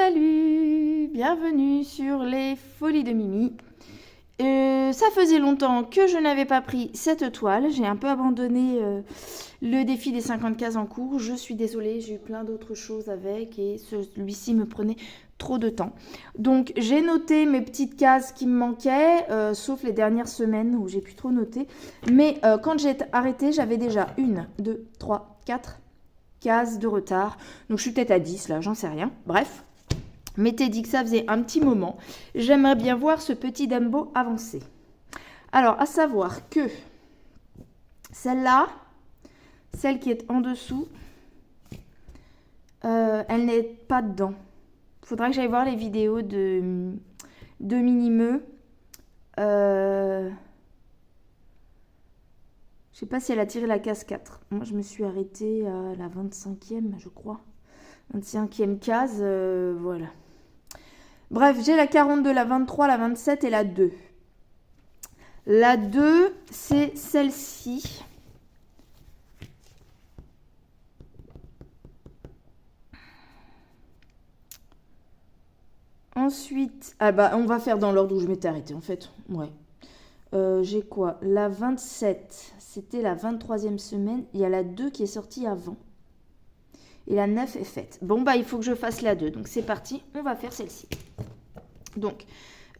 Salut, bienvenue sur les Folies de Mimi. Ça faisait longtemps que je n'avais pas pris cette toile. J'ai un peu abandonné le défi des 50 cases en cours. Je suis désolée, j'ai eu plein d'autres choses avec et celui-ci me prenait trop de temps. Donc j'ai noté mes petites cases qui me manquaient, sauf les dernières semaines où j'ai pu trop noter. Mais quand j'ai arrêté, j'avais déjà 1, 2, 3, 4 cases de retard. Donc je suis peut-être à 10 là, j'en sais rien. Bref. M'étais dit que ça faisait un petit moment. J'aimerais bien voir ce petit Dumbo avancer. Alors, à savoir que celle-là, celle qui est en dessous, elle n'est pas dedans. Il faudra que j'aille voir les vidéos de Minimeux. Je sais pas si elle a tiré la case 4. Moi, je me suis arrêtée à la 25e, je crois. 25e case, voilà. Bref, j'ai la 42, la 23, la 27 et la 2. La 2, c'est celle-ci. Ensuite, on va faire dans l'ordre où je m'étais arrêtée en fait. Ouais. J'ai quoi? La 27, c'était la 23e semaine. Il y a la 2 qui est sortie avant. Et la 9 est faite. Bon, il faut que je fasse la 2. Donc, c'est parti. On va faire celle-ci. Donc,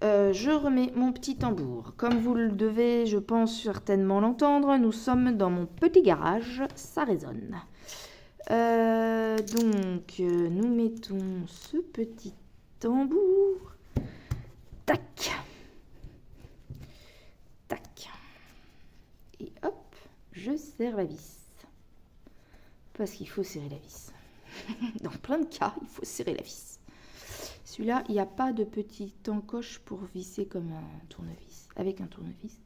je remets mon petit tambour. Comme vous le devez, je pense certainement l'entendre, nous sommes dans mon petit garage. Ça résonne. Donc, nous mettons ce petit tambour. Tac. Tac. Et hop, je serre la vis. Parce qu'il faut serrer la vis. Dans plein de cas, il faut serrer la vis. Celui-là, il n'y a pas de petit encoche pour visser comme un tournevis. Avec un tournevis.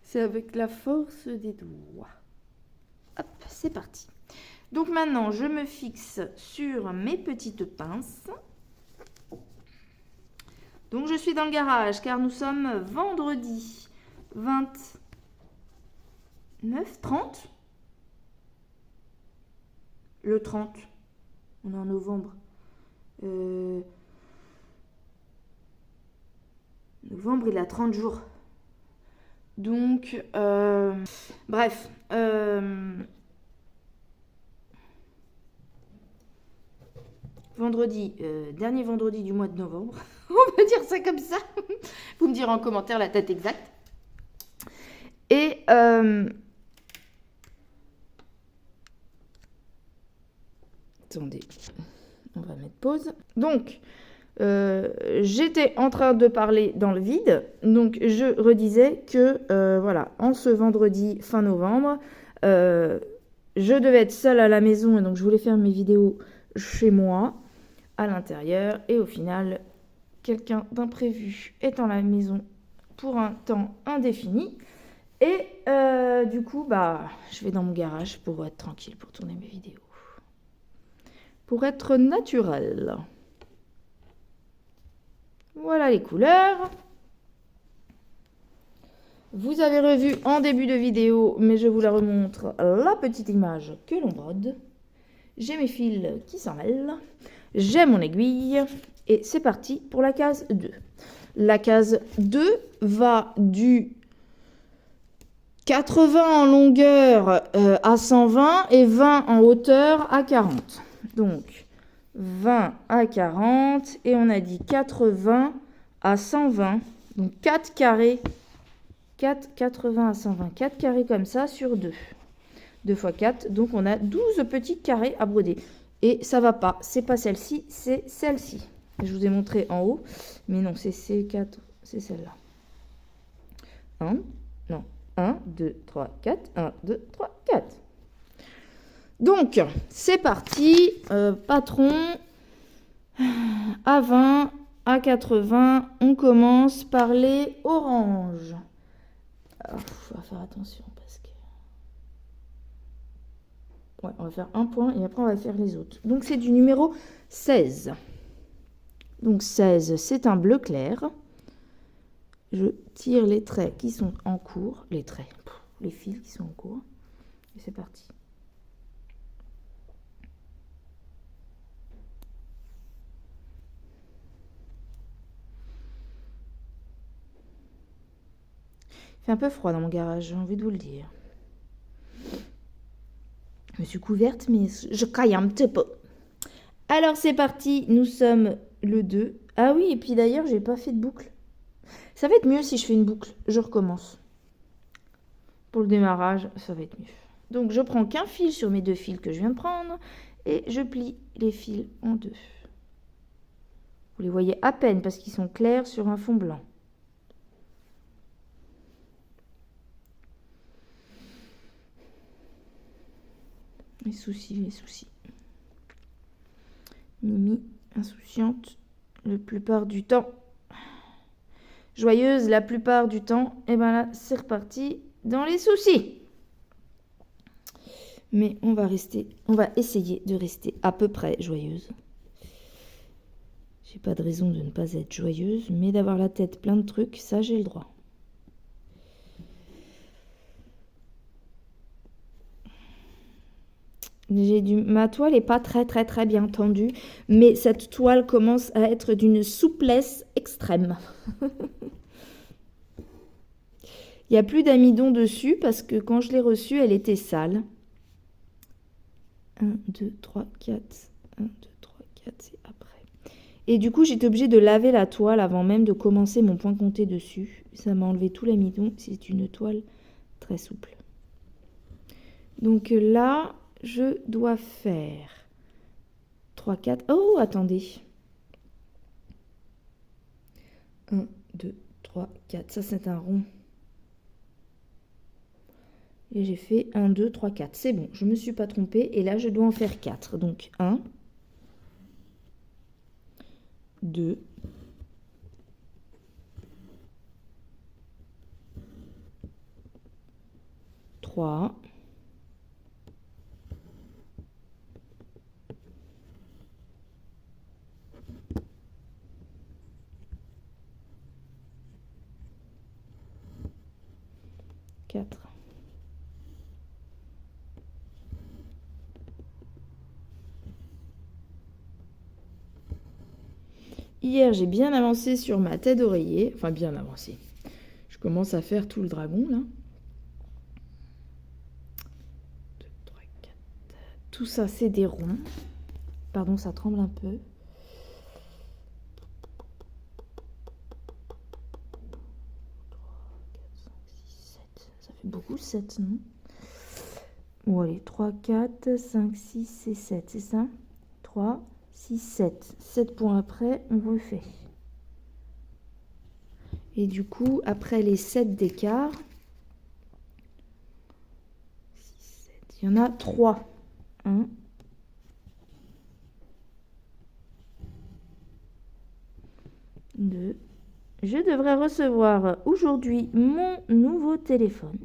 C'est avec la force des doigts. Hop, c'est parti. Donc maintenant, je me fixe sur mes petites pinces. Donc je suis dans le garage car nous sommes vendredi 29, 30. Le 30. On est en novembre. Novembre, il a 30 jours. Donc, bref. Vendredi, dernier vendredi du mois de novembre. On va dire ça comme ça. Vous me direz en commentaire la date exacte. Et attendez, on va mettre pause. Donc, j'étais en train de parler dans le vide. Donc, je redisais que, voilà, en ce vendredi fin novembre, je devais être seule à la maison. Et donc, je voulais faire mes vidéos chez moi, à l'intérieur. Et au final, quelqu'un d'imprévu est dans la maison pour un temps indéfini. Et du coup, je vais dans mon garage pour être tranquille, pour tourner mes vidéos. Pour être naturel. Voilà les couleurs. Vous avez revu en début de vidéo, mais je vous la remontre, la petite image que l'on brode. J'ai mes fils qui s'en mêlent. J'ai mon aiguille. Et c'est parti pour la case 2. La case 2 va du 80 en longueur à 120 et 20 en hauteur à 40. Donc, 20 à 40 et on a dit 80 à 120. Donc, 4 carrés. 80 à 120. 4 carrés comme ça sur 2. 2 fois 4. Donc, on a 12 petits carrés à broder. Et ça va pas. C'est pas celle-ci, c'est celle-ci. Je vous ai montré en haut. Mais non, c'est C4. C'est celle-là. 1, 2, 3, 4. 1, 2, 3, 4. Donc, c'est parti. Patron. À 20, à 80, on commence par les oranges. Il faut faire attention parce que... Ouais, on va faire un point et après on va faire les autres. Donc, c'est du numéro 16. Donc, 16, c'est un bleu clair. Je tire les traits qui sont en cours. Les traits, les fils qui sont en cours. Et c'est parti. Il fait un peu froid dans mon garage, j'ai envie de vous le dire. Je me suis couverte, mais je caille un petit peu. Alors c'est parti, nous sommes le 2. Ah oui, et puis d'ailleurs, j'ai pas fait de boucle. Ça va être mieux si je fais une boucle. Je recommence. Pour le démarrage, ça va être mieux. Donc je prends qu'un fil sur mes 2 fils que je viens de prendre et je plie les fils en 2. Vous les voyez à peine parce qu'ils sont clairs sur un fond blanc. Les soucis, les soucis. Mimi, insouciante, la plupart du temps. Joyeuse, la plupart du temps. Et ben là, c'est reparti dans les soucis. Mais on va essayer de rester à peu près joyeuse. J'ai pas de raison de ne pas être joyeuse, mais d'avoir la tête plein de trucs, ça j'ai le droit. Ma toile n'est pas très bien tendue, mais cette toile commence à être d'une souplesse extrême. Il n'y a plus d'amidon dessus parce que quand je l'ai reçue, elle était sale. 1, 2, 3, 4. 1, 2, 3, 4, c'est après. Et du coup, j'étais obligée de laver la toile avant même de commencer mon point compté dessus. Ça m'a enlevé tout l'amidon. C'est une toile très souple. Donc là, je dois faire 3, 4. Oh, attendez. 1, 2, 3, 4. Ça, c'est un rond. Et j'ai fait 1, 2, 3, 4. C'est bon, je ne me suis pas trompée. Et là, je dois en faire 4. Donc 1, 2, 3, 4. Hier, j'ai bien avancé sur ma tête d'oreiller. Enfin, bien avancé. Je commence à faire tout le dragon, là. 2, 3, 4. Tout ça, c'est des ronds. Pardon, ça tremble un peu. 3, 4, 5, 6, 7. Ça fait beaucoup, 7, non? Bon, allez, 3, 4, 5, 6 et 7, c'est ça? 3, 6, 7. 7 points après, on refait. Et du coup, après les 7 d'écart, 6, 7, il y en a 3. 1, 2. Je devrais recevoir aujourd'hui mon nouveau téléphone.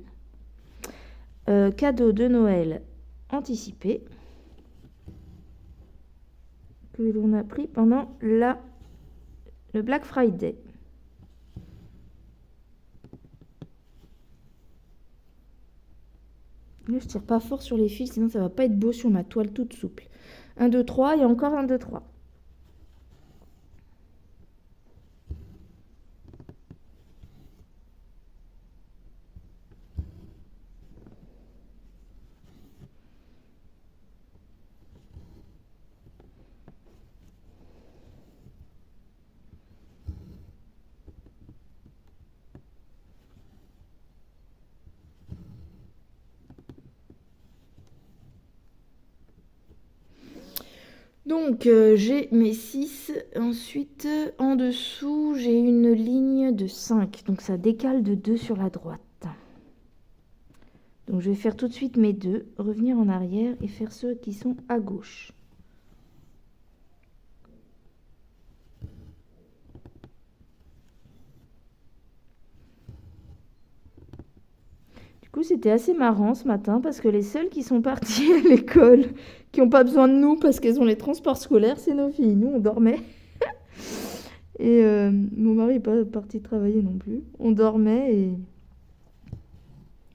Cadeau de Noël anticipé. Que l'on a pris pendant le Black Friday. Là, je tire pas fort sur les fils, sinon ça va pas être beau sur ma toile toute souple. 1, 2, 3 et encore 1, 2, 3. Donc, j'ai mes 6. Ensuite, en dessous, j'ai une ligne de 5. Donc, ça décale de 2 sur la droite. Donc, je vais faire tout de suite mes 2, revenir en arrière et faire ceux qui sont à gauche. Du coup, c'était assez marrant ce matin parce que les seules qui sont parties à l'école, qui n'ont pas besoin de nous parce qu'elles ont les transports scolaires, c'est nos filles. Nous, on dormait. Et mon mari n'est pas parti travailler non plus. On dormait et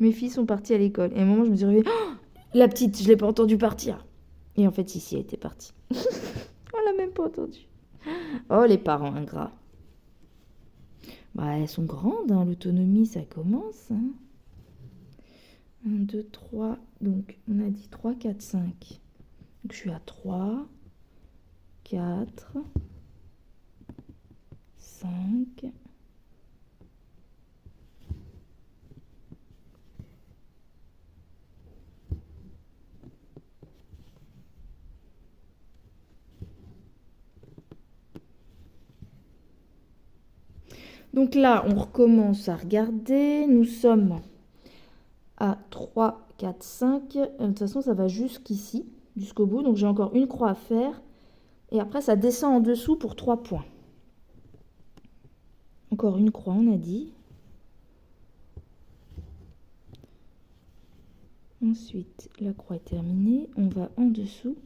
mes filles sont parties à l'école. Et à un moment, je me suis réveillée. Oh, la petite, je ne l'ai pas entendue partir. Et en fait, si, elle était partie. On l'a même pas entendue. Oh, les parents ingrats. Bah, elles sont grandes, hein, l'autonomie, ça commence. Hein. 1, 2, 3. Donc, on a dit 3, 4, 5. Donc, je suis à 3, 4, 5. Donc là, on recommence à regarder. Nous sommes à 3, 4, 5. De toute façon, ça va jusqu'ici, jusqu'au bout. Donc j'ai encore une croix à faire. Et après, ça descend en dessous pour 3 points. Encore une croix, on a dit. Ensuite, la croix est terminée. On va en dessous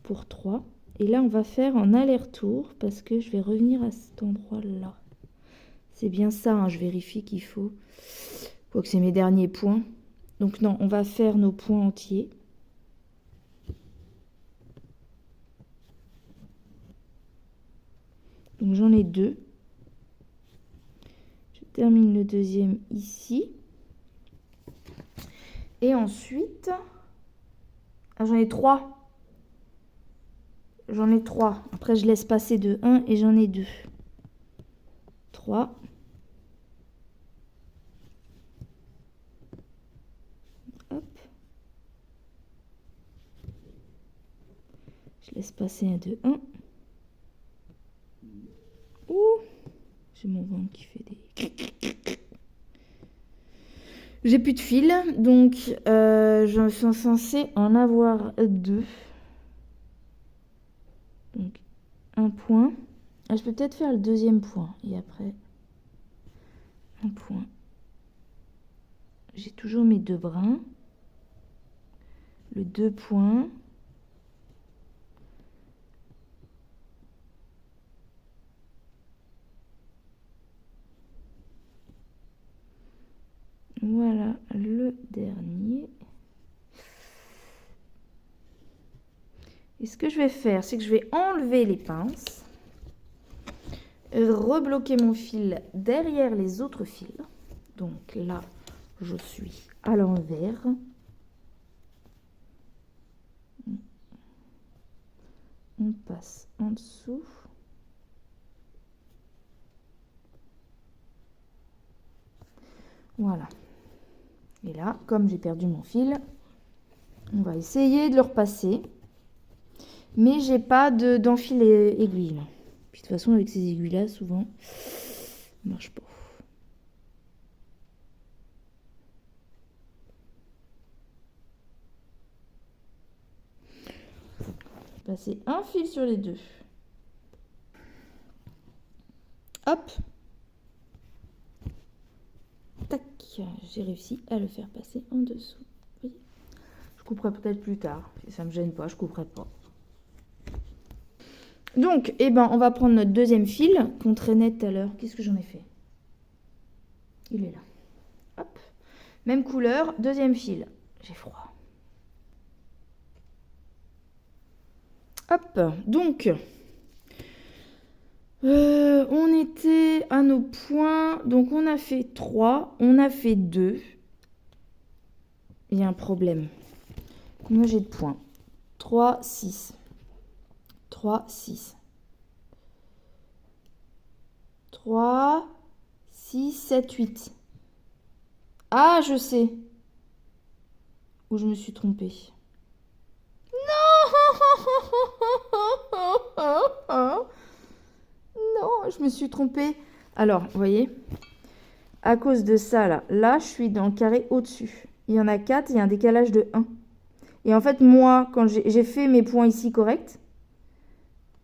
pour 3. Et là, on va faire en aller-retour parce que je vais revenir à cet endroit-là. C'est bien ça, hein, je vérifie qu'il faut. Quoique c'est mes derniers points. Donc non, on va faire nos points entiers. Donc j'en ai 2. Je termine le deuxième ici. Et ensuite, j'en ai 3. J'en ai 3. Après, je laisse passer de 1 et j'en ai 2. 3. Hop. Je laisse passer un de 1. Ouh, j'ai mon ventre qui fait des... J'ai plus de fil, donc je suis censée en avoir 2. Donc, un point. Ah, je peux peut-être faire le deuxième point. Et après, un point. J'ai toujours mes 2 brins. Le 2 points. Voilà le dernier. Et ce que je vais faire, c'est que je vais enlever les pinces, rebloquer mon fil derrière les autres fils. Donc là, je suis à l'envers. On passe en dessous. Voilà. Et là, comme j'ai perdu mon fil, on va essayer de le repasser. Mais j'ai pas d'enfil aiguille. Puis de toute façon, avec ces aiguilles-là, souvent, ça marche pas. Passer un fil sur les 2. Hop. Tac. J'ai réussi à le faire passer en dessous. Oui. Je couperai peut-être plus tard. Si ça me gêne pas, je couperai pas. Donc, eh ben, on va prendre notre deuxième fil qu'on traînait tout à l'heure. Qu'est-ce que j'en ai fait? Il est là. Hop. Même couleur, deuxième fil. J'ai froid. Hop. Donc, on était à nos points. Donc, on a fait 3. On a fait 2. Il y a un problème. Combien j'ai de points? 3, 6. 3, 6. 3, 6, 7, 8. Ah, je sais. Où je me suis trompée. Non. Non, je me suis trompée. Alors, vous voyez, à cause de ça, là, je suis dans le carré au-dessus. Il y en a 4, il y a un décalage de 1. Et en fait, moi, quand j'ai fait mes points ici corrects,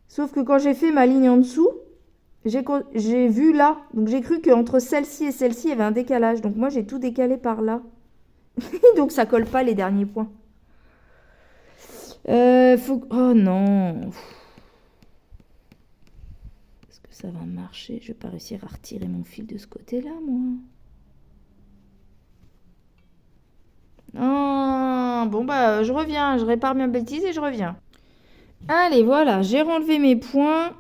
sauf que quand j'ai fait ma ligne en dessous, j'ai vu là. Donc, j'ai cru qu'entre celle-ci et celle-ci, il y avait un décalage. Donc, moi, j'ai tout décalé par là. Donc, ça colle pas les derniers points. Oh non. Est-ce que ça va marcher? Je vais pas réussir à retirer mon fil de ce côté-là, moi. Oh, bon, bah, je reviens. Je répare ma bêtise et je reviens. Allez, voilà. J'ai renlevé mes points.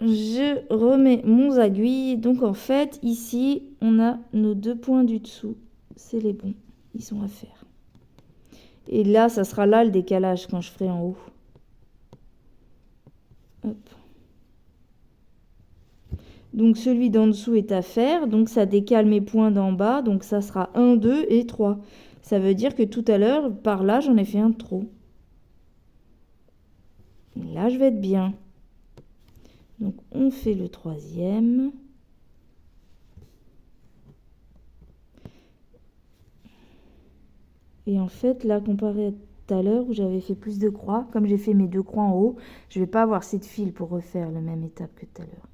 je remets mon aiguille. Donc en fait, ici, on a nos 2 points du dessous. C'est les bons, ils sont à faire. Et là, ça sera là le décalage quand je ferai en haut. Hop. Donc celui d'en dessous est à faire, donc ça décale mes points d'en bas, donc ça sera 1, 2 et 3. Ça veut dire que tout à l'heure, par là, j'en ai fait un de trop. Et là, je vais être bien. Donc on fait le 3e. Et en fait, là, comparé à tout à l'heure où j'avais fait plus de croix, comme j'ai fait mes 2 croix en haut, je ne vais pas avoir assez de fil pour refaire la même étape que tout à l'heure.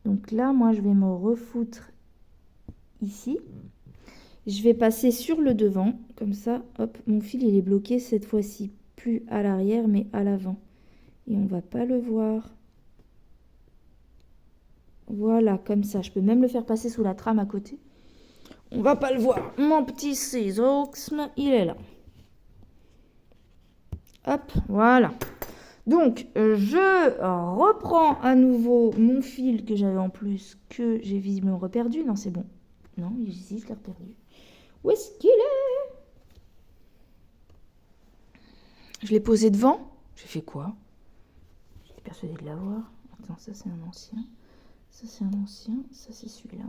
Donc là, moi, je vais me refoutre ici. Je vais passer sur le devant, comme ça, hop, mon fil, il est bloqué cette fois-ci, plus à l'arrière, mais à l'avant. Et on va pas le voir. Voilà, comme ça. Je peux même le faire passer sous la trame à côté. On va pas le voir. Mon petit ciseaux, il est là. Hop, voilà. Donc, je reprends à nouveau mon fil que j'avais en plus, que j'ai visiblement reperdu. Non, c'est bon. Non, ici, je l'ai reperdu. Où est-ce qu'il est? Je l'ai posé devant. J'ai fait quoi? J'étais persuadée de l'avoir. Attends, ça c'est un ancien. Ça c'est un ancien. Ça c'est celui-là.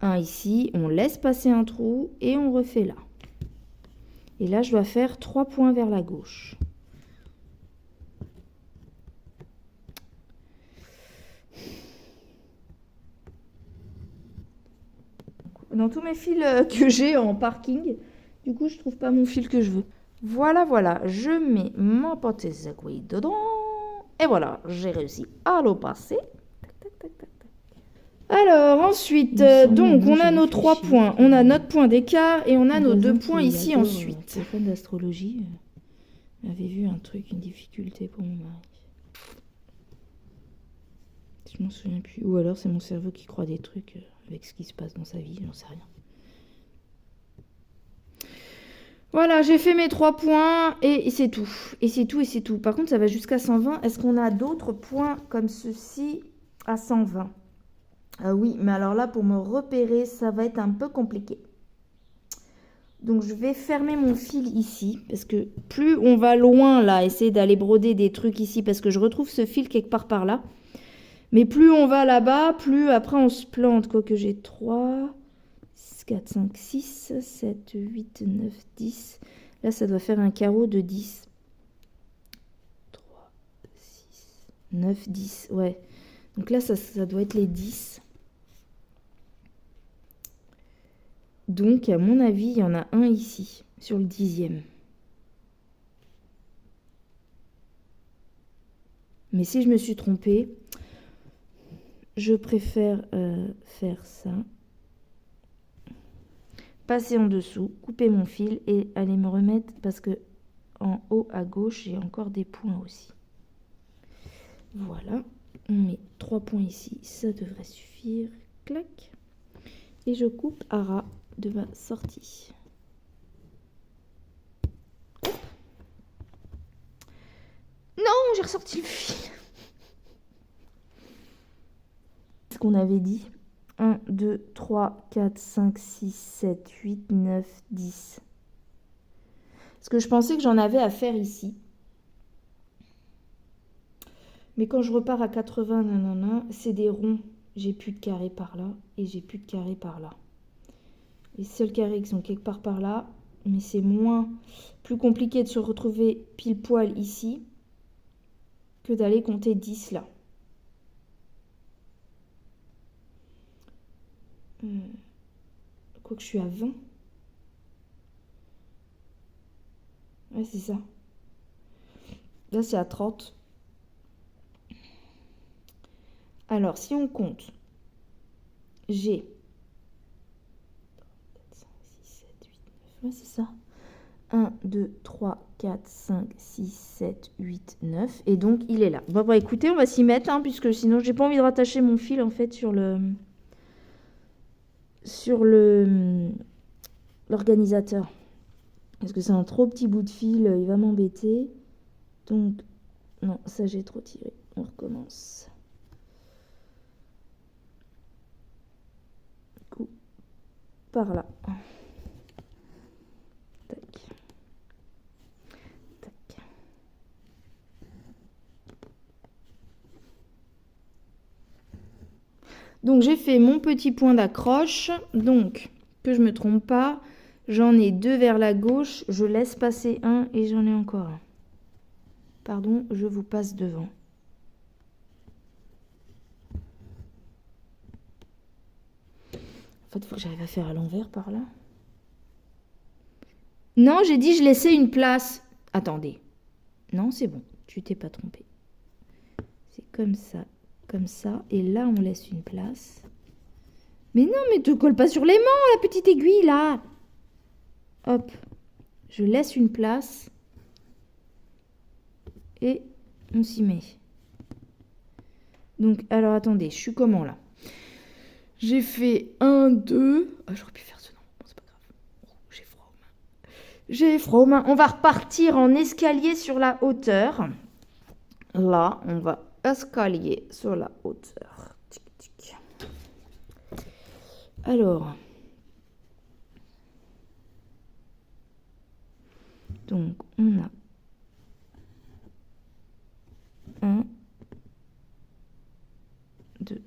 Un ici, on laisse passer un trou et on refait là. Et là, je dois faire 3 points vers la gauche. Dans tous mes fils que j'ai en parking, du coup, je trouve pas mon fil que je veux. Voilà, voilà, je mets mon petit aiguille dedans. Et voilà, j'ai réussi à le passer. Tac, tac, tac, tac, tac. Alors, ensuite, donc, on a nos 3 points. On a notre point d'écart et on a nos 2 points ici ensuite. Les fans d'astrologie avait vu un truc, une difficulté pour mon mari. Je m'en souviens plus. Ou alors c'est mon cerveau qui croit des trucs avec ce qui se passe dans sa vie, j'en sais rien. Voilà, j'ai fait mes 3 points et c'est tout. Et c'est tout, et c'est tout. Par contre, ça va jusqu'à 120. Est-ce qu'on a d'autres points comme ceci à 120? Oui, mais alors là, pour me repérer, ça va être un peu compliqué. Donc, je vais fermer mon fil ici, parce que plus on va loin, là, essayer d'aller broder des trucs ici, parce que je retrouve ce fil quelque part par là. Mais plus on va là-bas, plus après on se plante. Quoique j'ai 3, 4, 5, 6, 7, 8, 9, 10. Là, ça doit faire un carreau de 10. 3, 6, 9, 10. Ouais. Donc là, ça doit être les 10. Donc, à mon avis, il y en a un ici, sur le 10e. Mais si je me suis trompée, je préfère faire ça. Passer en dessous, couper mon fil et aller me remettre parce que en haut à gauche, j'ai encore des points aussi. Voilà, on met 3 points ici, ça devrait suffire. Clac. Et je coupe à ras de ma sortie. Hop. Non, j'ai ressorti le fil. Ce qu'on avait dit. 1, 2, 3, 4, 5, 6, 7, 8, 9, 10. Parce que je pensais que j'en avais à faire ici. Mais quand je repars à 80, nanana, c'est des ronds. J'ai plus de carrés par là et j'ai plus de carrés par là. Les seuls carrés qui sont quelque part par là, mais c'est plus compliqué de se retrouver pile poil ici que d'aller compter 10 là. Quoique je suis à 20. Ouais, c'est ça. Là, c'est à 30. Alors, si on compte, j'ai Ouais, c'est ça. 1, 2, 3, 4, 5, 6, 7, 8, 9. Et donc, il est là. Bon, bah, écoutez, on va s'y mettre, hein, puisque sinon, j'ai pas envie de rattacher mon fil, en fait, sur l'organisateur. Parce que c'est un trop petit bout de fil, il va m'embêter. Donc, non, ça, j'ai trop tiré. On recommence. Coup par là. Tac. Tac. Donc j'ai fait mon petit point d'accroche. Donc, que je me trompe pas, j'en ai 2 vers la gauche. Je laisse passer un et j'en ai encore un. Pardon, je vous passe devant. En fait, il faut que j'arrive à faire à l'envers par là. Non, j'ai dit je laissais une place. Attendez. Non, c'est bon. Tu t'es pas trompé. C'est comme ça. Et là, on laisse une place. Mais non, mais te colle pas sur l'aimant, la petite aiguille, là. Hop. Je laisse une place. Et on s'y met. Donc, alors, attendez. Je suis comment, là? J'ai fait 1, 2... Ah, j'aurais pu faire ce nom. Bon, c'est pas grave. Oh, j'ai froid aux mains. J'ai froid aux mains. On va repartir en escalier sur la hauteur. Là, on va escalier sur la hauteur. Tic, tic. Alors, donc on a 1, 2.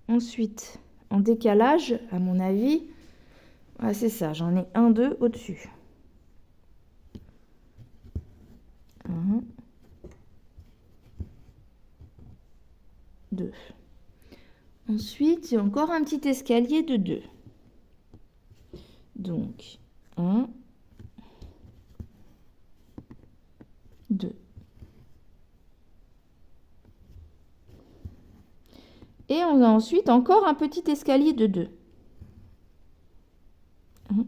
Ensuite, en décalage, à mon avis, ouais, c'est ça, j'en ai 1, 2 au-dessus. 1, 2. Ensuite, j'ai encore un petit escalier de 2. Donc, 1, 2. Et on a ensuite encore un petit escalier de 2. 1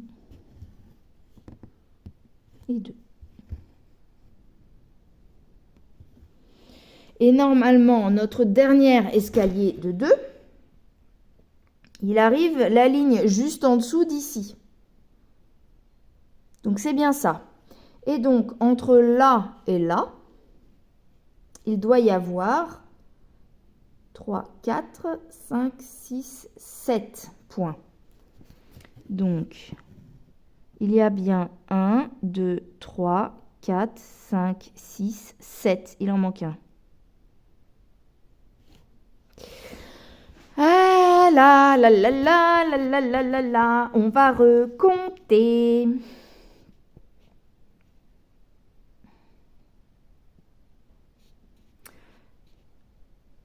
et 2. Et normalement, notre dernier escalier de 2, il arrive la ligne juste en dessous d'ici. Donc c'est bien ça. Et donc, entre là et là, il doit y avoir 3, 4, 5, 6, 7 points. Donc, il y a bien 1, 2, 3, 4, 5, 6, 7. Il en manque un. Ah là là là là là là là là là. On va recompter.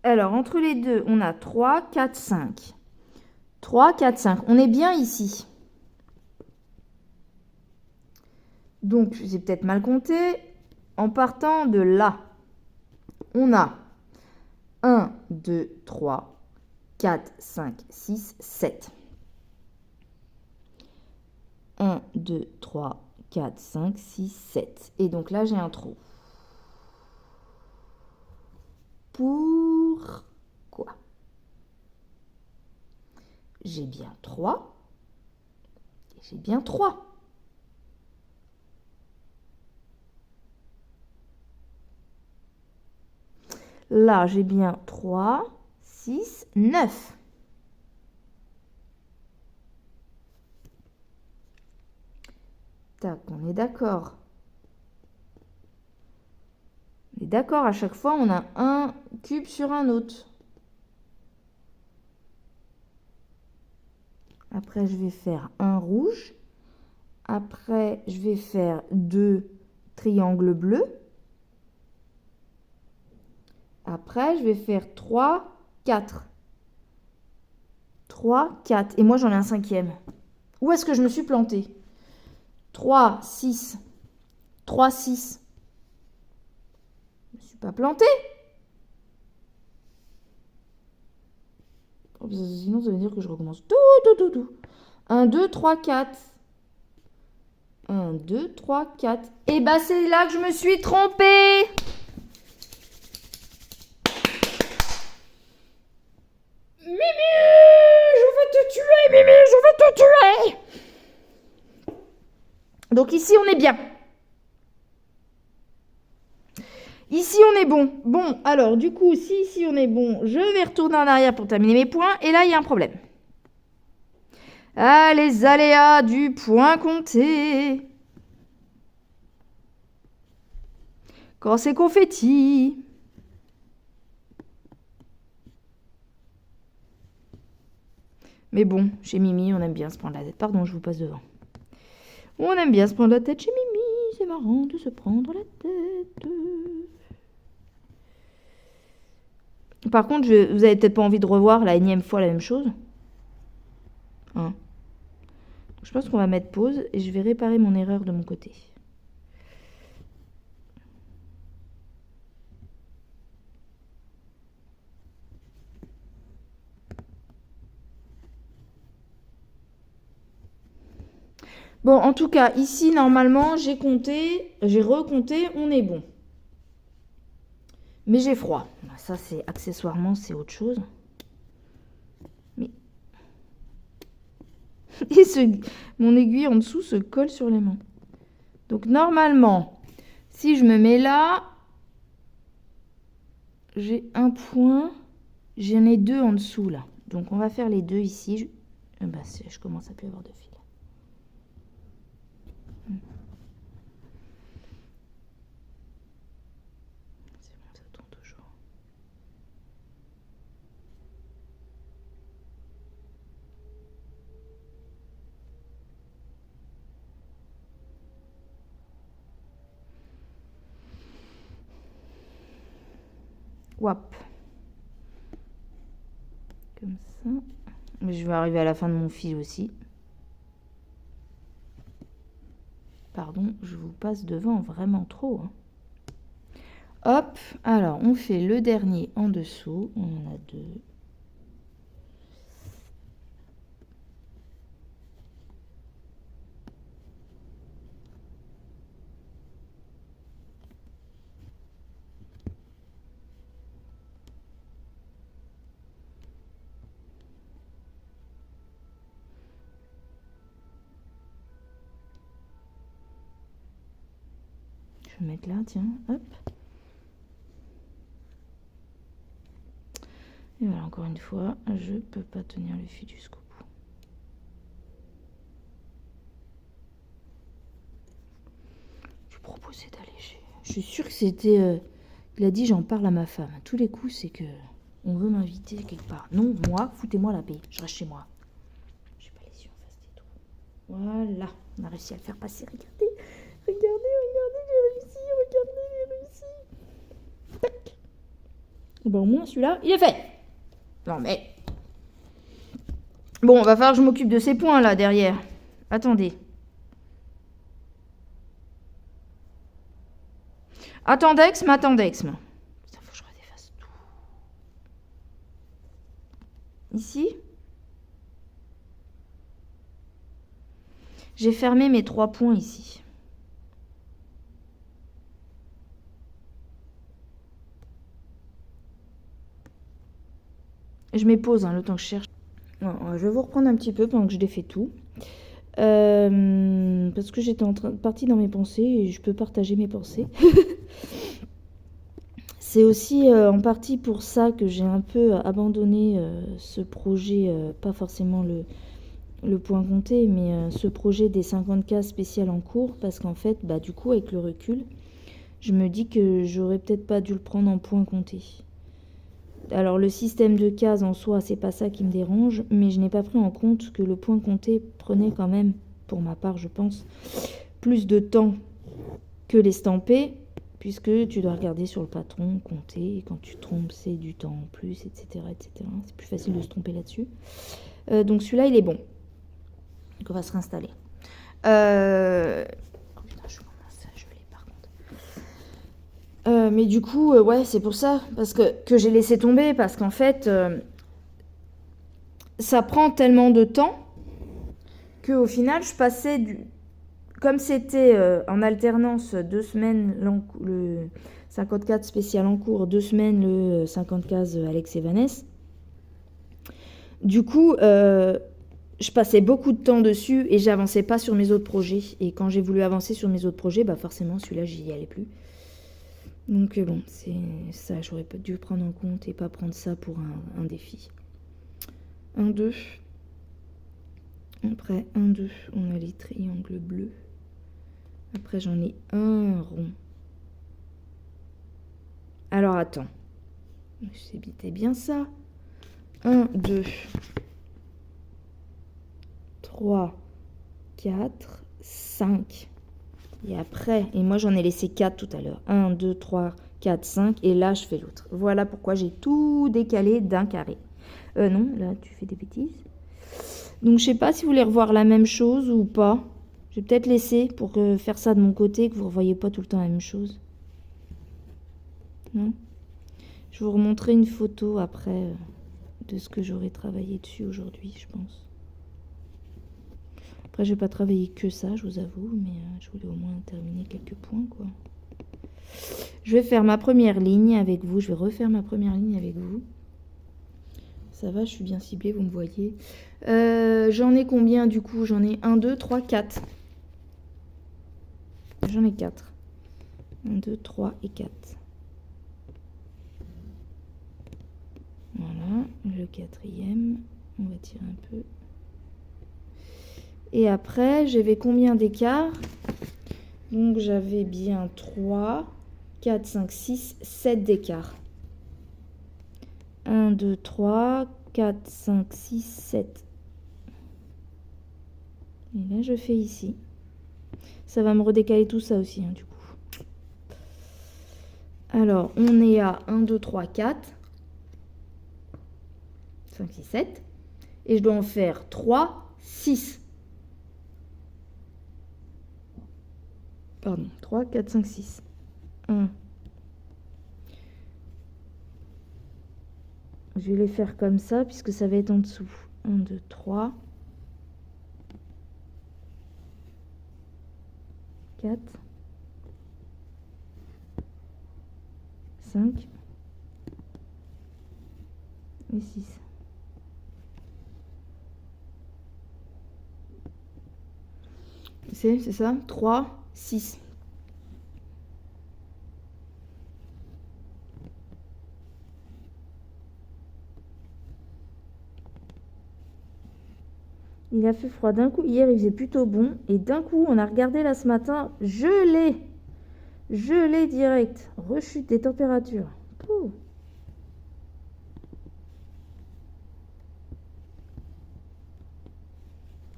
Alors, entre les deux, on a 3, 4, 5. 3, 4, 5. On est bien ici. Donc, j'ai peut-être mal compté. En partant de là, on a 1, 2, 3, 4, 5, 6, 7. 1, 2, 3, 4, 5, 6, 7. Et donc là, j'ai un trou. Pourquoi? J'ai bien 3. Et j'ai bien 3. Là, j'ai bien 3, 6, 9. Tac, on est d'accord. On est d'accord, à chaque fois, on a un cube sur un autre. Après, je vais faire un rouge. Après, je vais faire 2 triangles bleus. Après, je vais faire 3, 4. 3, 4. Et moi, j'en ai un cinquième. Où est-ce que je me suis plantée? 3, 6. 3, 6. Je ne me suis pas plantée. Sinon, ça veut dire que je recommence tout. 1, 2, 3, 4. 1, 2, 3, 4. Et bah, c'est là que je me suis trompée. Mimi, je vais te tuer, Mimi, je vais te tuer. Donc ici, on est bien. Ici, on est bon. Bon, alors, du coup, si ici, on est bon, je vais retourner en arrière pour terminer mes points. Et là, il y a un problème. Ah, les aléas du point compté. Quand c'est confetti. Mais bon, chez Mimi, on aime bien se prendre la tête. Pardon, je vous passe devant. On aime bien se prendre la tête chez Mimi. C'est marrant de se prendre la tête. Par contre, vous avez peut-être pas envie de revoir la énième fois la même chose. Hein. Je pense qu'on va mettre pause et je vais réparer mon erreur de mon côté. Bon, en tout cas, ici, normalement, j'ai recompté, on est bon. Mais j'ai froid. Ça, c'est accessoirement, c'est autre chose. Mais... Et mon aiguille en dessous se colle sur les mains. Donc, normalement, si je me mets là, j'ai un point. J'en ai deux en dessous, là. Donc, on va faire les deux ici. Je commence à plus avoir de fil. C'est bon, ça tourne toujours. Wap. Comme ça. Mais je vais arriver à la fin de mon fil aussi. Pardon, je vous passe devant vraiment trop. Hein. Hop, alors on fait le dernier en dessous. On en a deux. Je vais mettre là, tiens, hop. Et voilà, encore une fois, je peux pas tenir le fil jusqu'au bout. Je proposais d'alléger. Je suis sûre que c'était... il a dit, j'en parle à ma femme. À tous les coups, c'est que on veut m'inviter quelque part. Non, moi, foutez-moi la paix. Je reste chez moi. Je n'ai pas les yeux en face des trous. Voilà, on a réussi à le faire passer. Regardez, j'ai réussi. Tac. Bon, au moins, celui-là, il est fait. Non, mais... Bon, va falloir que je m'occupe de ces points, là, derrière. Attendez. Attendexme. Putain, faut que je redéfasse tout. Ici. J'ai fermé mes 3 points ici. Je mets pause, hein, le temps que je cherche. Non, je vais vous reprendre un petit peu pendant que je défais tout. Parce que j'étais partie dans mes pensées et je peux partager mes pensées. C'est aussi en partie pour ça que j'ai un peu abandonné ce projet, pas forcément le point compté, mais ce projet des 50 cases spéciales en cours, parce qu'en fait, bah, du coup, avec le recul, je me dis que j'aurais peut-être pas dû le prendre en point compté. Alors le système de cases en soi, c'est pas ça qui me dérange, mais je n'ai pas pris en compte que le point compté prenait quand même, pour ma part je pense, plus de temps que l'estampé, puisque tu dois regarder sur le patron, compter, et quand tu te trompes c'est du temps en plus, etc. etc. C'est plus facile de se tromper là-dessus. Donc celui-là il est bon. Donc on va se réinstaller. Mais du coup, ouais, c'est pour ça, parce que j'ai laissé tomber, parce qu'en fait, ça prend tellement de temps qu'au final, je passais comme c'était en alternance 2 semaines le 54 spécial en cours, 2 semaines le 54 Alex et Vanessa. Du coup, je passais beaucoup de temps dessus et j'avançais pas sur mes autres projets. Et quand j'ai voulu avancer sur mes autres projets, bah forcément celui-là, j'y allais plus. Donc bon, c'est ça, j'aurais pas dû prendre en compte et pas prendre ça pour un défi. 1, 2. Après 1, 2, on a les triangles bleus. Après j'en ai un rond. Alors attends. C'était bien ça. 1, 2, 3, 4, 5. Et après, et moi j'en ai laissé 4 tout à l'heure. 1, 2, 3, 4, 5. Et là je fais l'autre. Voilà pourquoi j'ai tout décalé d'un carré. Non, là tu fais des bêtises. Donc je sais pas si vous voulez revoir la même chose ou pas. Je vais peut-être laisser pour faire ça de mon côté, que vous ne revoyez pas tout le temps la même chose. Non ? Je vous remontrerai une photo après de ce que j'aurais travaillé dessus aujourd'hui, je pense. Après, je vais pas travailler que ça, je vous avoue, mais je voulais au moins terminer quelques points, quoi. Je vais faire ma première ligne avec vous. Je vais refaire ma première ligne avec vous. Ça va, je suis bien ciblée, vous me voyez. J'en ai combien du coup? J'en ai 1, 2, 3, 4. J'en ai 4. 1, 2, 3 et 4. Voilà, le quatrième. On va tirer un peu. Et après, j'avais combien d'écart? Donc, j'avais bien 3, 4, 5, 6, 7 d'écart. 1, 2, 3, 4, 5, 6, 7. Et là, je fais ici. Ça va me redécaler tout ça aussi, hein, du coup. Alors, on est à 1, 2, 3, 4. 5, 6, 7. Et je dois en faire 3, 6. Pardon, 3, 4, 5, 6. 1. Je vais les faire comme ça, puisque ça va être en dessous. 1, 2, 3. 4. 5. Et 6. C'est ça? 3, 6. Il a fait froid d'un coup. Hier, il faisait plutôt bon. Et d'un coup, on a regardé là ce matin. Gelé direct. Rechute des températures. Pouh.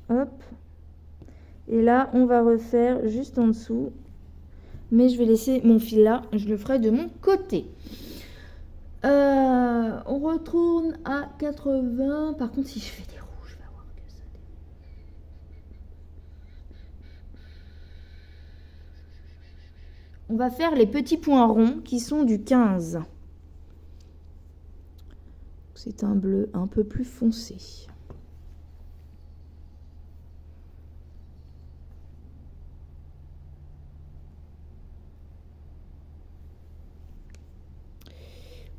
Hop. Et là, on va refaire juste en dessous. Mais je vais laisser mon fil là. Je le ferai de mon côté. On retourne à 80. Par contre, si je fais des rouges, je vais avoir que ça. On va faire les petits points ronds qui sont du 15. C'est un bleu un peu plus foncé.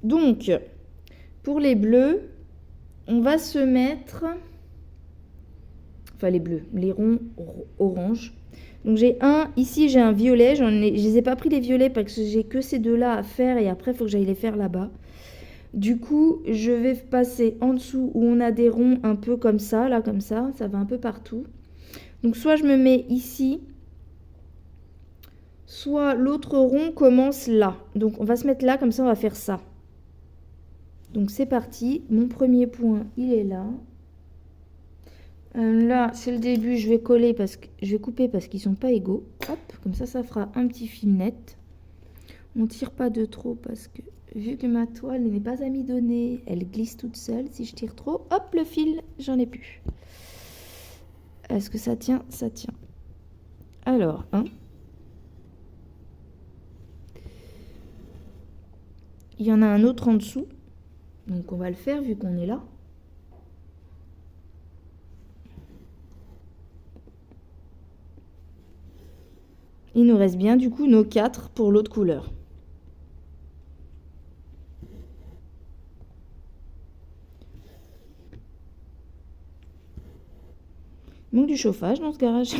Donc, pour les bleus, on va se mettre... Enfin, les bleus, les ronds orange. Donc, j'ai un... Ici, j'ai un violet. Je les ai pas pris les violets parce que j'ai que ces deux-là à faire. Et après, il faut que j'aille les faire là-bas. Du coup, je vais passer en dessous où on a des ronds un peu comme ça. Là, comme ça. Ça va un peu partout. Donc, soit je me mets ici... Soit l'autre rond commence là. Donc, on va se mettre là. Comme ça, on va faire ça. Donc c'est parti, mon premier point il est là. Là c'est le début, je vais coller parce que je vais couper parce qu'ils sont pas égaux. Hop, comme ça fera un petit fil net. On tire pas de trop parce que vu que ma toile n'est pas amidonnée, elle glisse toute seule. Si je tire trop, hop le fil, j'en ai plus. Est-ce que ça tient? Ça tient. Alors, 1. Il y en a un autre en dessous. Donc on va le faire vu qu'on est là. Il nous reste bien du coup nos 4 pour l'autre couleur. Il manque du chauffage dans ce garage.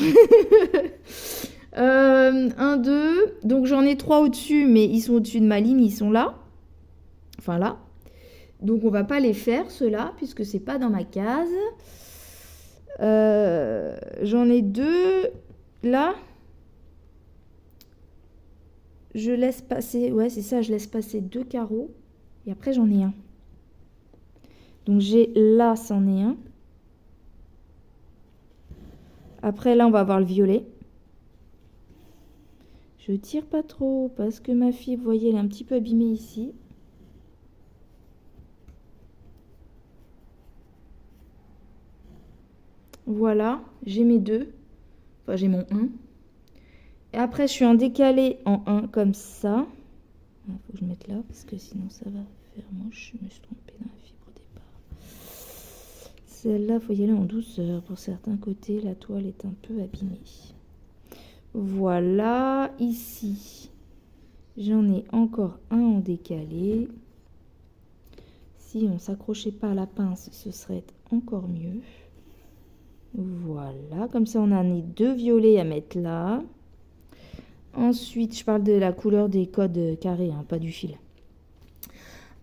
1, 2. Donc j'en ai 3 au-dessus, mais ils sont au-dessus de ma ligne, ils sont là. Enfin là. Donc on va pas les faire ceux-là, puisque c'est pas dans ma case. J'en ai 2 là. Je laisse passer, ouais c'est ça, je laisse passer 2 carreaux. Et après j'en ai un. Donc j'ai là, c'en est un. Après là on va avoir le violet. Je tire pas trop parce que ma fille, vous voyez, elle est un petit peu abîmée ici. Voilà, j'ai mes 2. Enfin, j'ai mon 1. Et après, je suis en décalé en 1 comme ça. Il faut que je mette là parce que sinon ça va faire moche. Je me suis trompée dans la fibre au départ. Celle-là, il faut y aller en douceur. Pour certains côtés, la toile est un peu abîmée. Voilà, ici, j'en ai encore un en décalé. Si on ne s'accrochait pas à la pince, ce serait encore mieux. Voilà, comme ça on en a 2 violets à mettre là. Ensuite, je parle de la couleur des codes carrés, hein, pas du fil.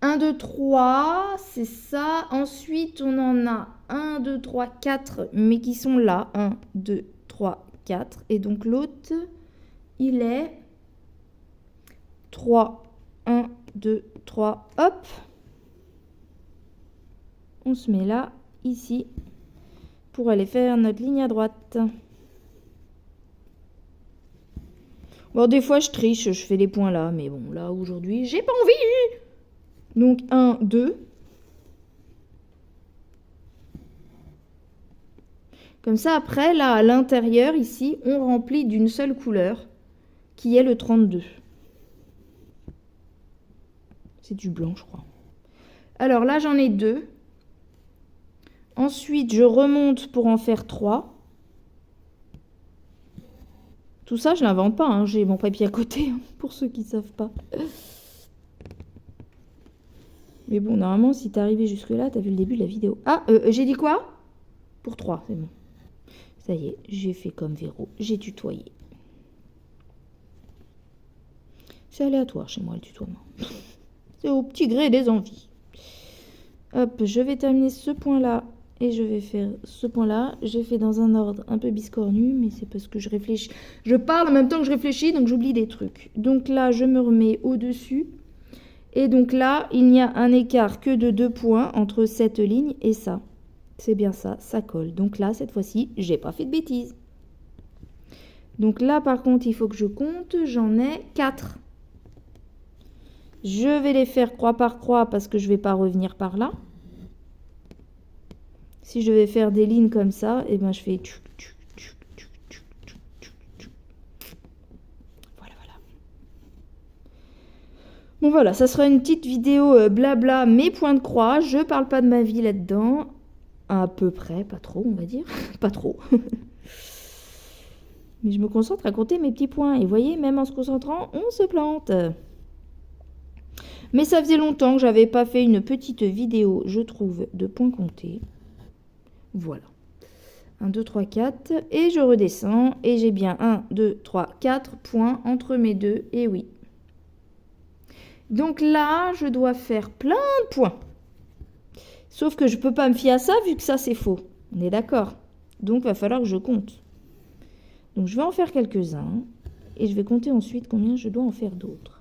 1, 2, 3, c'est ça. Ensuite, on en a 1, 2, 3, 4, mais qui sont là. 1, 2, 3, 4. Et donc l'autre, il est 3, 1, 2, 3, hop. On se met là, ici, pour aller faire notre ligne à droite. Bon, des fois, je triche, je fais les points là, mais bon, là, aujourd'hui, j'ai pas envie. Donc, 1, 2. Comme ça, après, là, à l'intérieur, ici, on remplit d'une seule couleur, qui est le 32. C'est du blanc, je crois. Alors là, j'en ai 2. Ensuite, je remonte pour en faire 3. Tout ça, je l'invente pas, hein. J'ai mon papier à côté, hein, pour ceux qui ne savent pas. Mais bon, normalement, si t'es arrivé jusque-là, t'as vu le début de la vidéo. Ah, j'ai dit quoi? Pour 3, c'est bon. Ça y est, j'ai fait comme Véro, j'ai tutoyé. C'est aléatoire chez moi, le tutoiement. C'est au petit gré des envies. Hop, je vais terminer ce point-là et je vais faire ce point-là. J'ai fait dans un ordre un peu biscornu, mais c'est parce que je réfléchis. Je parle en même temps que je réfléchis, donc j'oublie des trucs. Donc là, je me remets au-dessus. Et donc là, il n'y a un écart que de 2 points entre cette ligne et ça. C'est bien ça, ça colle. Donc là, cette fois-ci, j'ai pas fait de bêtises. Donc là, par contre, il faut que je compte. J'en ai 4. Je vais les faire croix par croix parce que je ne vais pas revenir par là. Si je vais faire des lignes comme ça, et ben je fais... Voilà, voilà. Bon voilà, ça sera une petite vidéo blabla, mes points de croix. Je parle pas de ma vie là-dedans. À peu près, pas trop, on va dire. Pas trop. Mais je me concentre à compter mes petits points. Et vous voyez, même en se concentrant, on se plante. Mais ça faisait longtemps que j'avais pas fait une petite vidéo, je trouve, de points comptés. Voilà. 1, 2, 3, 4. Et je redescends. Et j'ai bien 1, 2, 3, 4 points entre mes deux. Et oui. Donc là, je dois faire plein de points. Sauf que je ne peux pas me fier à ça vu que ça, c'est faux. On est d'accord. Donc, il va falloir que je compte. Donc, je vais en faire quelques-uns. Et je vais compter ensuite combien je dois en faire d'autres.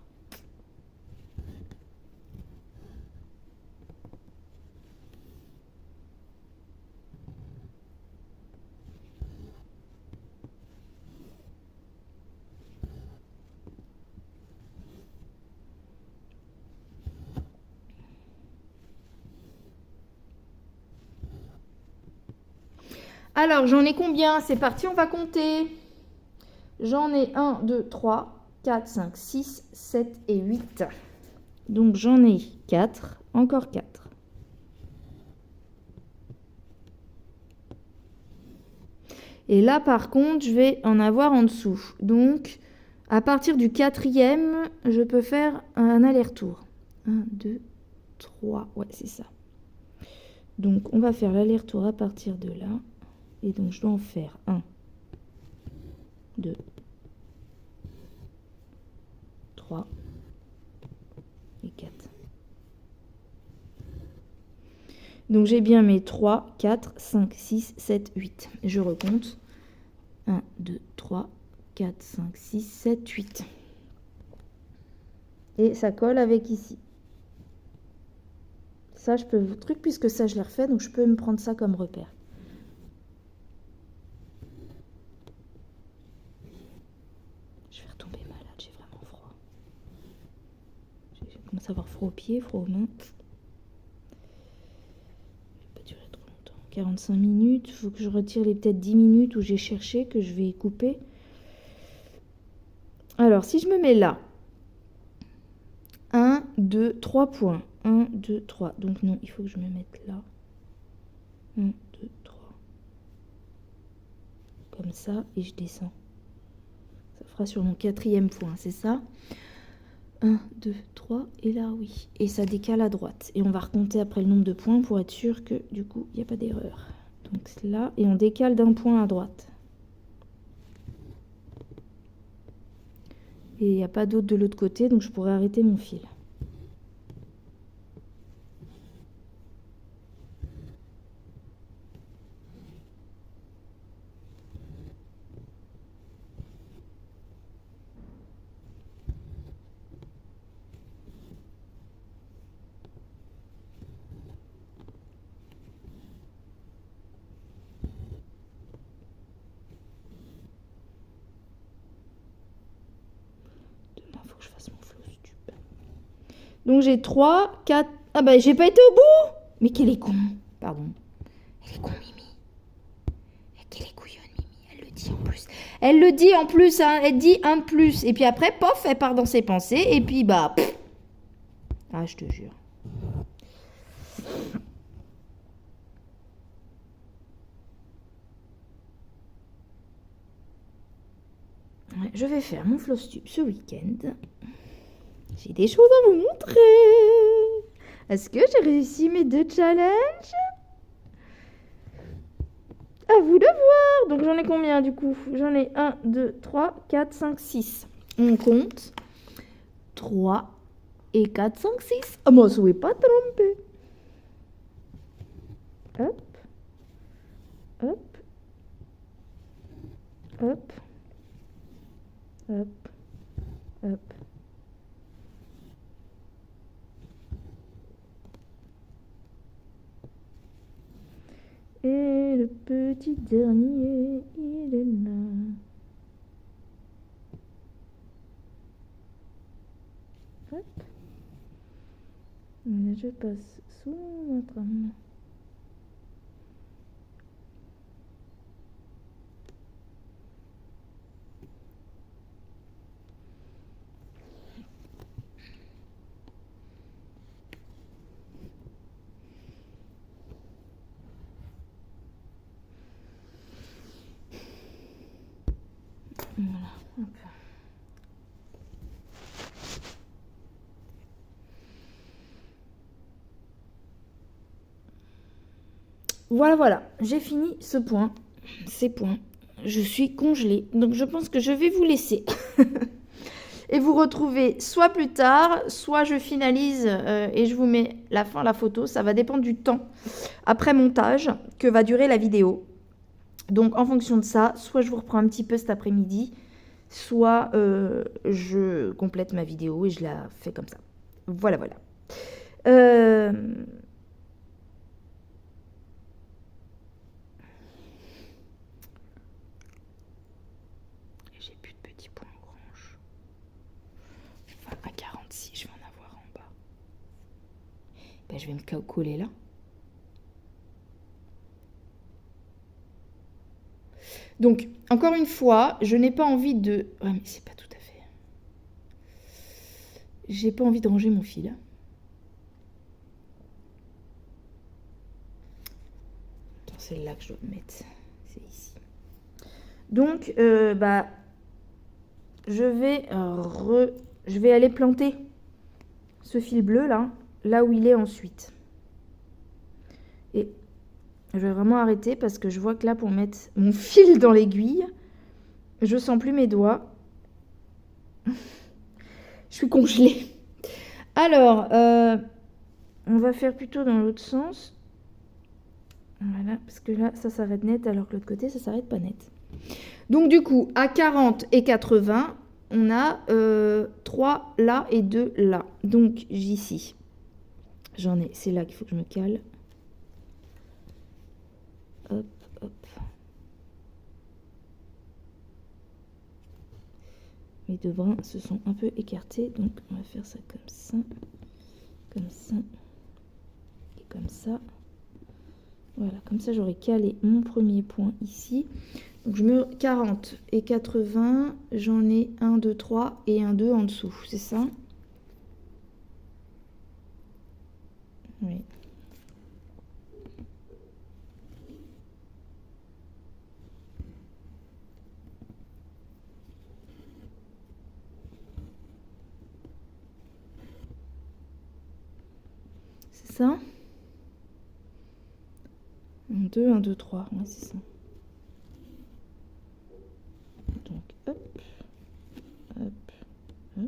Alors, j'en ai combien? C'est parti, on va compter. J'en ai 1, 2, 3, 4, 5, 6, 7 et 8. Donc, j'en ai 4, encore 4. Et là, par contre, je vais en avoir en dessous. Donc, À partir du 4e, je peux faire un aller-retour. 1, 2, 3. Ouais, c'est ça. Donc, on va faire l'aller-retour à partir de là. Et donc, je dois en faire 1, 2, 3 et 4. Donc, j'ai bien mes 3, 4, 5, 6, 7, 8. Je recompte. 1, 2, 3, 4, 5, 6, 7, 8. Et ça colle avec ici. Ça, je peux vous truc puisque ça, je l'ai refait, donc je peux me prendre ça comme repère. Je vais retomber malade, j'ai vraiment froid. Je commence à avoir froid aux pieds, froid aux mains. Ça va pas durer trop longtemps. 45 minutes, il faut que je retire les peut-être 10 minutes où j'ai cherché, que je vais couper. Alors, si je me mets là, 1, 2, 3 points. 1, 2, 3. Donc non, il faut que je me mette là. 1, 2, 3. Comme ça, et je descends. Ça fera sur mon 4e point, c'est ça? 1, 2, 3, et là, oui. Et ça décale à droite. Et on va recompter après le nombre de points pour être sûr que, du coup, il n'y a pas d'erreur. Donc là, et on décale d'un point à droite. Et il n'y a pas d'autre de l'autre côté, donc je pourrais arrêter mon fil. Je fasse mon floss tube. Donc j'ai 3, 4... Ah bah j'ai pas été au bout. Mais quelle est con. Pardon. Elle est con, Mimi. Quelle est couillonne, Mimi. Elle le dit en plus. Elle le dit en plus, hein. Elle dit un plus. Et puis après, pof, elle part dans ses pensées. Et puis bah... Pff. Ah, je te jure. Ouais, je vais faire mon floss tube ce week-end. J'ai des choses à vous montrer. Est-ce que j'ai réussi mes 2 challenges? À vous de voir. Donc j'en ai combien du coup? J'en ai 1, 2, 3, 4, 5, 6. On compte. 3 et 4, 5, 6. Ah, moi, je ne vais pas tromper. Hop. Hop. Hop. Hop. Hop. Et le petit dernier, il est là. Hop. Et là, je passe sous ma trame. Voilà. Hop. Voilà, voilà. J'ai fini ce point. Ces points. Je suis congelée. Donc, je pense que je vais vous laisser. Et vous retrouver soit plus tard, soit je finalise et je vous mets la fin, la photo. Ça va dépendre du temps après montage que va durer la vidéo. Donc, en fonction de ça, soit je vous reprends un petit peu cet après-midi, soit je complète ma vidéo et je la fais comme ça. Voilà, voilà. J'ai plus de petits points orange. Enfin, à 46, je vais en avoir en bas. Ben, je vais me coller là. Donc, encore une fois, je n'ai pas envie de... Ouais, mais c'est pas tout à fait... J'ai pas envie de ranger mon fil. Attends, c'est là que je dois me mettre. C'est ici. Donc, bah... je vais, je vais aller planter ce fil bleu là où il est ensuite. Et je vais vraiment arrêter parce que je vois que là, pour mettre mon fil dans l'aiguille, je sens plus mes doigts. Je suis congelée. Alors, on va faire plutôt dans l'autre sens. Voilà, parce que là, ça s'arrête net, alors que l'autre côté, ça s'arrête pas net. Donc, du coup, à 40 et 80, on a 3 là et 2 là. Donc, ici, j'en ai. C'est là qu'il faut que je me cale. Hop, hop. Mes deux brins se sont un peu écartés, donc on va faire ça comme ça et comme ça. Voilà, comme ça j'aurai calé mon premier point ici. Donc je me 40 et 80, j'en ai 1, 2, 3 et un 2 en dessous, c'est ça? Oui. C'est ça? 1, 2, 1, 2, 3, ouais, c'est ça. Donc hop, hop, hop.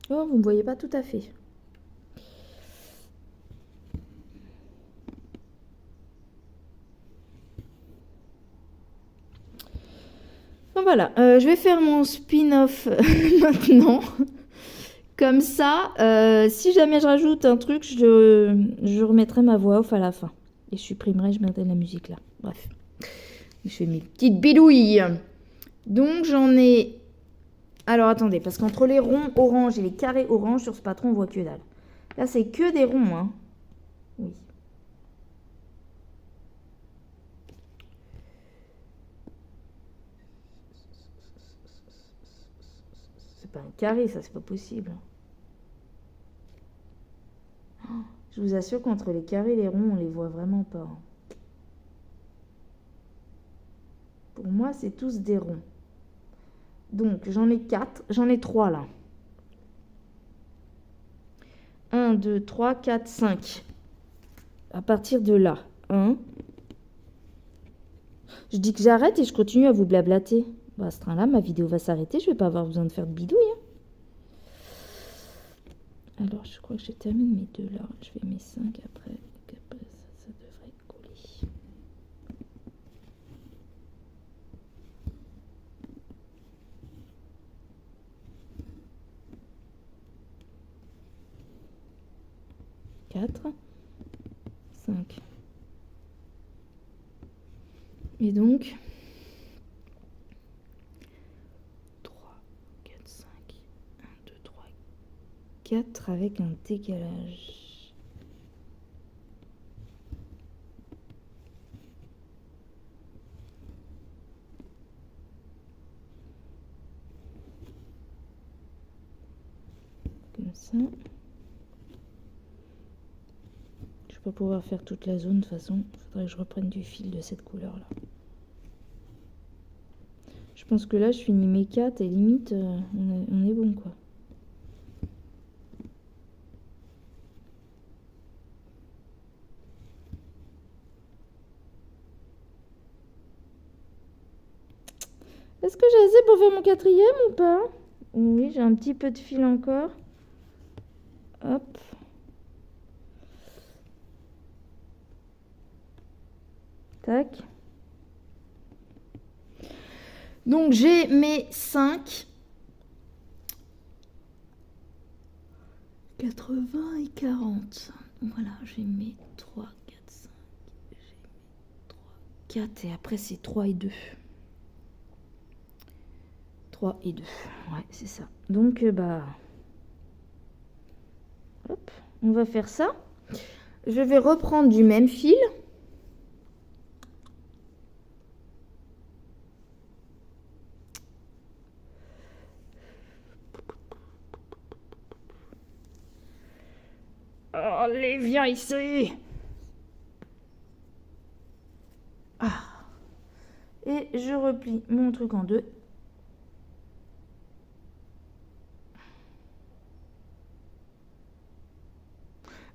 Oh, vous ne me voyez pas tout à fait. Bon, voilà, je vais faire mon spin-off maintenant. Comme ça, si jamais je rajoute un truc, je remettrai ma voix off à la fin. Et je supprimerai, je mettrai de la musique là. Bref, je fais mes petites bidouilles. Donc j'en ai... Alors attendez, parce qu'entre les ronds orange et les carrés orange, sur ce patron, on voit que dalle. Là, c'est que des ronds, hein. Oui. C'est pas un carré, ça, c'est pas possible. Oh, je vous assure qu'entre les carrés et les ronds, on les voit vraiment pas. Pour moi, c'est tous des ronds. Donc, j'en ai 4, j'en ai 3 là. 1, 2, 3, 4, 5. À partir de là, 1. Je dis que j'arrête et je continue à vous blablater. Bah, à ce train-là, ma vidéo va s'arrêter. Je vais pas avoir besoin de faire de bidouilles. Hein. Alors, je crois que je termine mes 2 là. Je fais mes 5 après. Après ça devrait coller. Quatre, 5. Et donc 3, 4, 5. 1, 2, 3, 4 avec un décalage. Comme ça. Je vais pas pouvoir faire toute la zone de toute façon. Il faudrait que je reprenne du fil de cette couleur là. Je pense que là je finis mes 4 et limite on est bon quoi. Est-ce que j'ai assez pour faire mon 4e ou pas? Oui, j'ai un petit peu de fil encore. Hop. Tac. Donc j'ai mes 5. 80 et 40. Voilà, j'ai mes 3, 4, 5. J'ai mes 3, 4 et après c'est 3 et 2. 3 et 2. Ouais, c'est ça. Donc bah hop, on va faire ça. Je vais reprendre du même fil. Allez, viens ici. Ah. Et je replie mon truc en deux.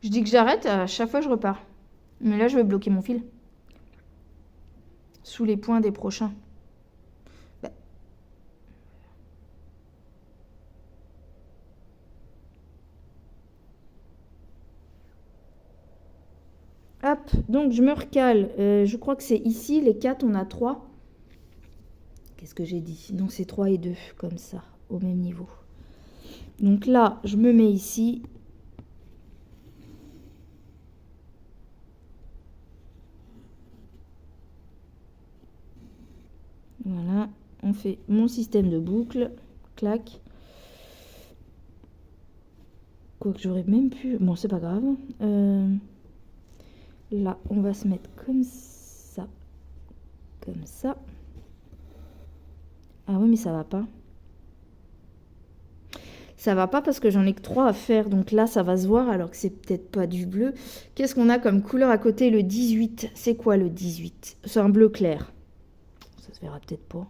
Je dis que j'arrête, à chaque fois je repars. Mais là, je vais bloquer mon fil. Sous les points des prochains. Bah. Hop, donc je me recale. Je crois que c'est ici, les 4, on a 3. Qu'est-ce que j'ai dit? Donc c'est 3 et 2, comme ça, au même niveau. Donc là, je me mets ici. Voilà, on fait mon système de boucle. Clac. Quoique j'aurais même pu... Bon, c'est pas grave. Là, on va se mettre comme ça. Comme ça. Ah oui, mais ça va pas. Ça va pas parce que j'en ai que 3 à faire. Donc là, ça va se voir alors que c'est peut-être pas du bleu. Qu'est-ce qu'on a comme couleur à côté? Le 18. C'est quoi le 18? C'est un bleu clair. Ça se verra peut-être pas.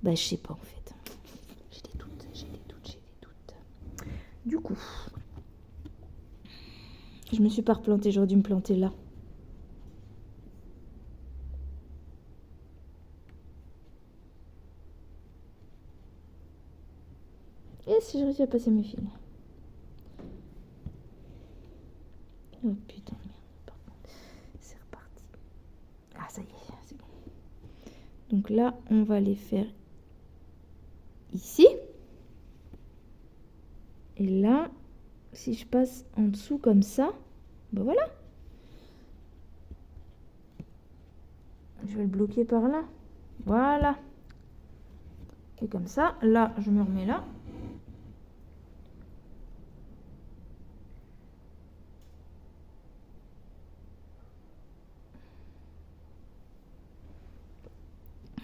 Bah, je sais pas en fait. J'ai des doutes. Du coup, je me suis pas replantée. J'aurais dû me planter là. Et si je réussis à passer mes fils? Oh putain, merde. Par contre, c'est reparti. Ah, ça y est, c'est bon. Donc là, on va les faire ici. Et là, si je passe en dessous comme ça, ben voilà. Je vais le bloquer par là. Voilà. Et comme ça, là, je me remets là.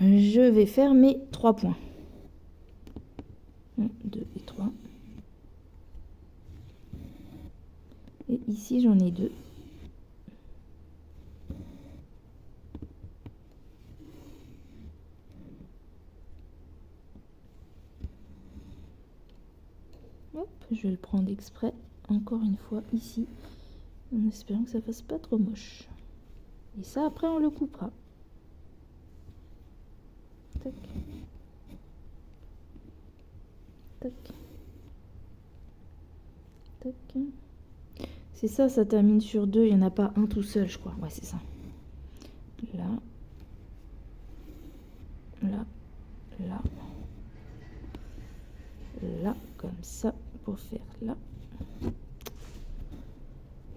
Je vais faire mes 3 points. 1, 2 et 3. Et ici, j'en ai 2. Hop, je vais le prendre exprès, encore une fois, ici, en espérant que ça fasse pas trop moche. Et ça, après, on le coupera. Tac. Tac. Tac. C'est ça, ça termine sur 2. Il n'y en a pas un tout seul, je crois. Ouais, c'est ça. Là. Là. Là. Là, comme ça, pour faire là.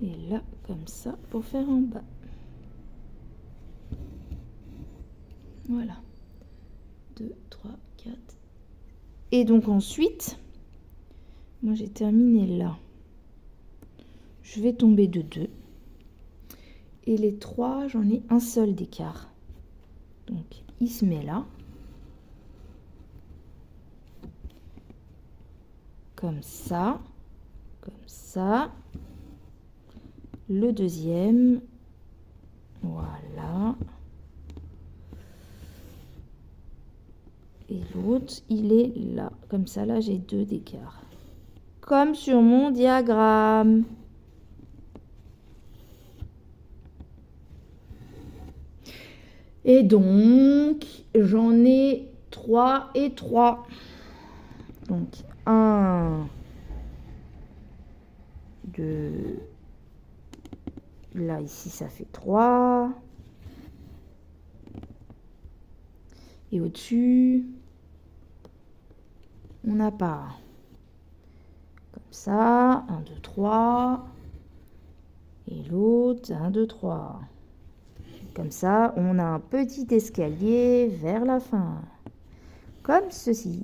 Et là, comme ça, pour faire en bas. Voilà. 2, 3, 4. Et donc ensuite, moi j'ai terminé là. Je vais tomber de 2. Et les 3, j'en ai un seul d'écart. Donc, il se met là. Comme ça. Comme ça. Le deuxième. Voilà. Et l'autre, il est là. Comme ça, là, j'ai 2 d'écart. Comme sur mon diagramme. Et donc, j'en ai 3 et 3. Donc, 1, 2, là, ici, ça fait 3. Et au-dessus, on n'a pas. Comme ça, 1, 2, 3. Et l'autre, 1, 2, 3. Comme ça, on a un petit escalier vers la fin. Comme ceci.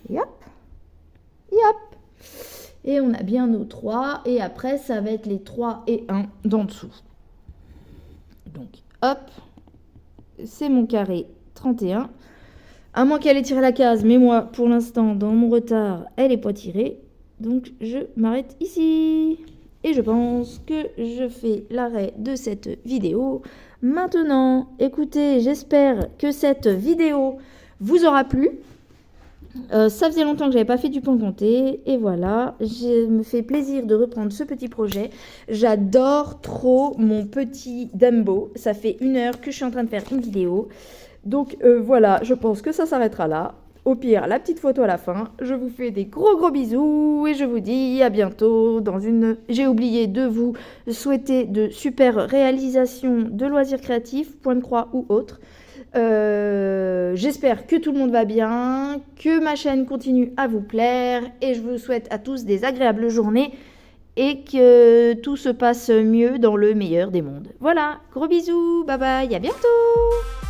Et hop. Et hop. Et on a bien nos 3. Et après, ça va être les 3 et 1 d'en dessous. Donc, hop. C'est mon carré 31. À moins qu'elle ait tiré la case. Mais moi, pour l'instant, dans mon retard, elle n'est pas tirée. Donc je m'arrête ici. Et je pense que je fais l'arrêt de cette vidéo maintenant. Écoutez, j'espère que cette vidéo vous aura plu. Ça faisait longtemps que j'avais pas fait du pan comté et voilà, je me fais plaisir de reprendre ce petit projet. J'adore trop mon petit Dumbo. Ça fait 1 heure que je suis en train de faire une vidéo. Donc voilà, je pense que ça s'arrêtera là. Au pire, la petite photo à la fin. Je vous fais des gros bisous et je vous dis à bientôt dans une... J'ai oublié de vous souhaiter de super réalisations de loisirs créatifs, point de croix ou autre. J'espère que tout le monde va bien, que ma chaîne continue à vous plaire et je vous souhaite à tous des agréables journées et que tout se passe mieux dans le meilleur des mondes. Voilà, gros bisous, bye bye, à bientôt!